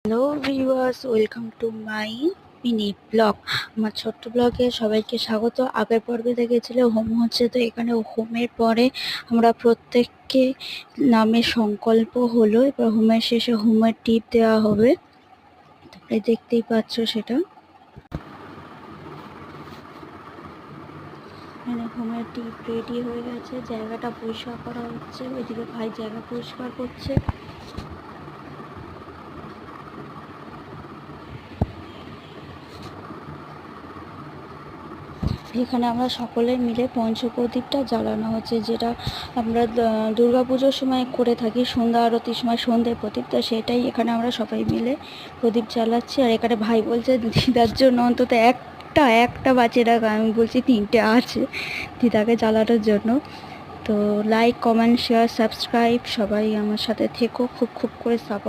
Hello viewers, welcome to my mini blog. আমার ছোট্ট ব্লগে সবাইকে স্বাগত। আগের পর্বে দেখেছিল হোম হচ্ছে, তো এখানে হোমের পরে আমরা প্রত্যেককে নামে সংকল্প হলো। এবার হোমের শেষে হোমের টিপ দেওয়া হবে, তোমরা দেখতেই পাচ্ছ সেটা। এখানে হোমের টিপ রেডি হয়ে গেছে, জায়গাটা পরিষ্কার করা হচ্ছে। ওইদিকে ভাই জায়গা পরিষ্কার করছে। এখানে আমরা সকলে মিলে পঞ্চপ্রদীপটা জ্বালানো হচ্ছে, যেটা আমরা দুর্গাপুজোর সময় করে থাকি, সন্ধ্যা আরতির সময় সন্ধ্যে প্রদীপ। তো সেটাই এখানে আমরা সবাই মিলে প্রদীপ জ্বালাচ্ছি। আর এখানে ভাই বলছে দিদার জন্য অন্তত একটা বাঁচিয়ে রাখ। আমি বলছি 3টে আছে দিদাকে জ্বালানোর জন্য। তো লাইক, কমেন্ট, শেয়ার, সাবস্ক্রাইব সবাই আমার সাথে থেকো, খুব করে সাপোর্ট